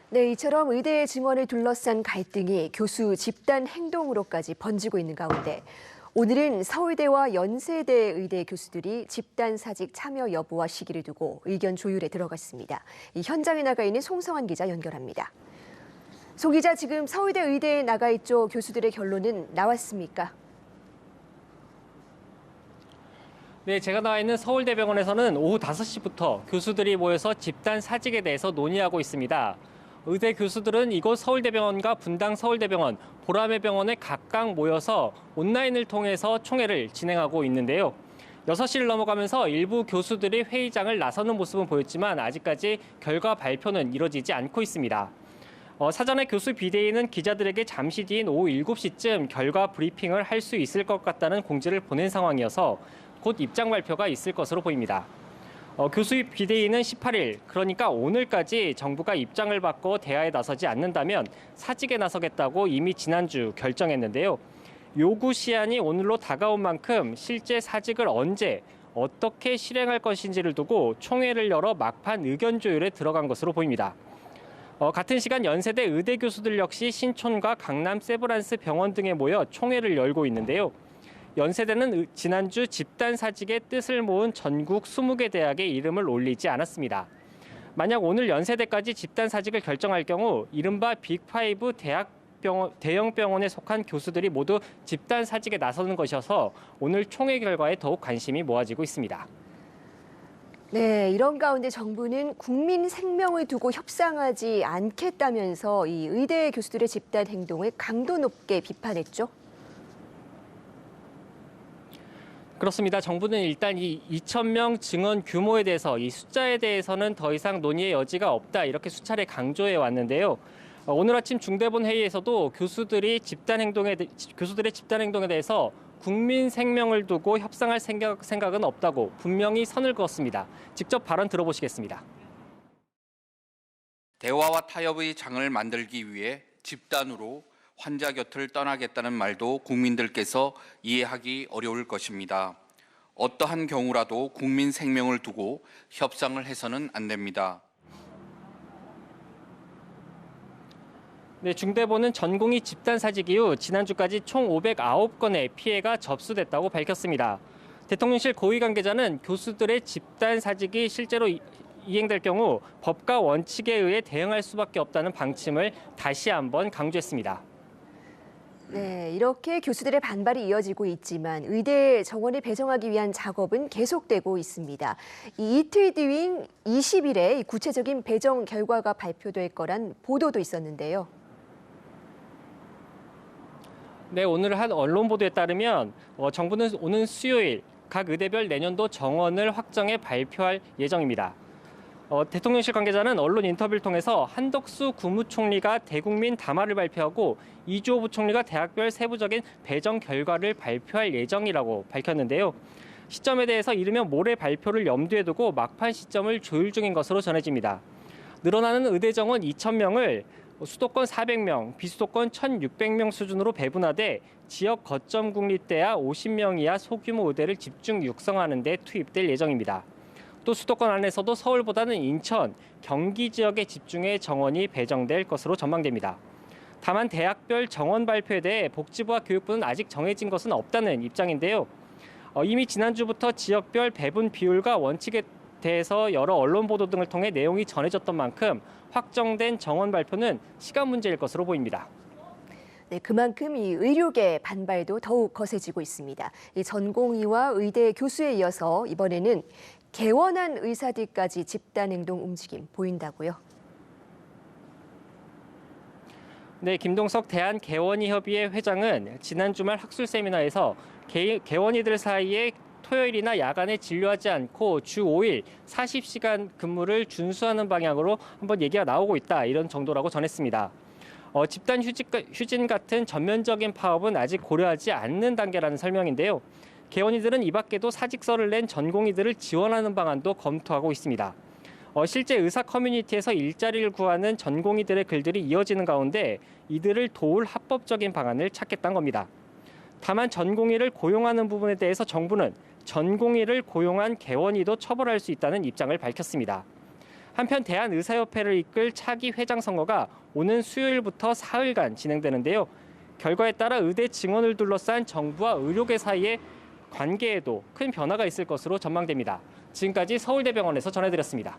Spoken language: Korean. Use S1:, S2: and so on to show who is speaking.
S1: 네, 이처럼 의대의 증언을 둘러싼 갈등이 교수 집단 행동으로까지 번지고 있는 가운데 오늘은 서울대와 연세대 의대 교수들이 집단 사직 참여 여부와 시기를 두고 의견 조율에 들어갔습니다. 이 현장에 나가 있는 송성환 기자 연결합니다. 송 기자, 지금 서울대 의대에 나가 있죠. 교수들의 결론은 나왔습니까?
S2: 네, 제가 나와 있는 서울대병원에서는 오후 5시부터 교수들이 모여서 집단 사직에 대해서 논의하고 있습니다. 의대 교수들은 이곳 서울대병원과 분당 서울대병원, 보라매 병원에 각각 모여서 온라인을 통해서 총회를 진행하고 있는데요. 6시를 넘어가면서 일부 교수들이 회의장을 나서는 모습은 보였지만 아직까지 결과 발표는 이뤄지지 않고 있습니다. 사전에 교수 비대위는 기자들에게 잠시 뒤인 오후 7시쯤 결과 브리핑을 할 수 있을 것 같다는 공지를 보낸 상황이어서 곧 입장 발표가 있을 것으로 보입니다. 교수 비대위는 18일, 그러니까 오늘까지 정부가 입장을 받고 대화에 나서지 않는다면 사직에 나서겠다고 이미 지난주 결정했는데요. 요구 시한이 오늘로 다가온 만큼 실제 사직을 언제, 어떻게 실행할 것인지를 두고 총회를 열어 막판 의견 조율에 들어간 것으로 보입니다. 같은 시간 연세대 의대 교수들 역시 신촌과 강남 세브란스 병원 등에 모여 총회를 열고 있는데요. 연세대는 지난주 집단 사직의 뜻을 모은 전국 20개 대학의 이름을 올리지 않았습니다. 만약 오늘 연세대까지 집단 사직을 결정할 경우 이른바 빅5 대형 병원에 속한 교수들이 모두 집단 사직에 나서는 것이어서 오늘 총회 결과에 더욱 관심이 모아지고 있습니다.
S1: 네, 이런 가운데 정부는 국민 생명을 두고 협상하지 않겠다면서 이 의대 교수들의 집단 행동을 강도 높게 비판했죠.
S2: 그렇습니다. 정부는 일단 이 2,000명 증언 규모에 대해서 이 숫자에 대해서는 더 이상 논의의 여지가 없다 이렇게 수차례 강조해 왔는데요. 오늘 아침 중대본 회의에서도 교수들의 집단 행동에 대해서 국민 생명을 두고 협상할 생각은 없다고 분명히 선을 그었습니다. 직접 발언 들어보시겠습니다.
S3: 대화와 타협의 장을 만들기 위해 집단으로 환자 곁을 떠나겠다는 말도 국민들께서 이해하기 어려울 것입니다. 어떠한 경우라도 국민 생명을 두고 협상을 해서는 안 됩니다.
S2: 네, 중대본은 전공의 집단 사직 이후 지난주까지 총 509건의 피해가 접수됐다고 밝혔습니다. 대통령실 고위 관계자는 교수들의 집단 사직이 실제로 이행될 경우 법과 원칙에 의해 대응할 수밖에 없다는 방침을 다시 한번 강조했습니다.
S1: 네, 이렇게 교수들의 반발이 이어지고 있지만 의대 정원을 배정하기 위한 작업은 계속되고 있습니다. 이 이틀 뒤인 20일에 구체적인 배정 결과가 발표될 거란 보도도 있었는데요.
S2: 네, 오늘 한 언론 보도에 따르면 정부는 오는 수요일 각 의대별 내년도 정원을 확정해 발표할 예정입니다. 대통령실 관계자는 언론 인터뷰를 통해서 한덕수 국무총리가 대국민 담화를 발표하고 이주호 부총리가 대학별 세부적인 배정 결과를 발표할 예정이라고 밝혔는데요. 시점에 대해서 이르면 모레 발표를 염두에 두고 막판 시점을 조율 중인 것으로 전해집니다. 늘어나는 의대 정원 2,000명을 수도권 400명, 비수도권 1,600명 수준으로 배분하되 지역 거점 국립대야 50명 이하 소규모 의대를 집중 육성하는 데 투입될 예정입니다. 또 수도권 안에서도 서울보다는 인천, 경기 지역에 집중해 정원이 배정될 것으로 전망됩니다. 다만 대학별 정원 발표에 대해 복지부와 교육부는 아직 정해진 것은 없다는 입장인데요. 이미 지난주부터 지역별 배분 비율과 원칙에 대해서 여러 언론 보도 등을 통해 내용이 전해졌던 만큼 확정된 정원 발표는 시간 문제일 것으로 보입니다.
S1: 네, 그만큼 이 의료계 반발도 더욱 거세지고 있습니다. 이 전공의와 의대 교수에 이어서 이번에는 개원한 의사들까지 집단 행동 움직임 보인다고요?
S2: 네, 김동석 대한개원의협의회 회장은 지난 주말 학술 세미나에서 개원이들 사이에 토요일이나 야간에 진료하지 않고 주 5일 40시간 근무를 준수하는 방향으로 한번 얘기가 나오고 있다 이런 정도라고 전했습니다. 집단 휴진 같은 전면적인 파업은 아직 고려하지 않는 단계라는 설명인데요. 개원이들은 이 밖에도 사직서를 낸 전공의들을 지원하는 방안도 검토하고 있습니다. 실제 의사 커뮤니티에서 일자리를 구하는 전공의들의 글들이 이어지는 가운데 이들을 도울 합법적인 방안을 찾겠다는 겁니다. 다만 전공의를 고용하는 부분에 대해서 정부는 전공의를 고용한 개원이도 처벌할 수 있다는 입장을 밝혔습니다. 한편 대한의사협회를 이끌 차기 회장 선거가 오는 수요일부터 사흘간 진행되는데요. 결과에 따라 의대 증원을 둘러싼 정부와 의료계 사이의 관계에도 큰 변화가 있을 것으로 전망됩니다. 지금까지 서울대병원에서 전해드렸습니다.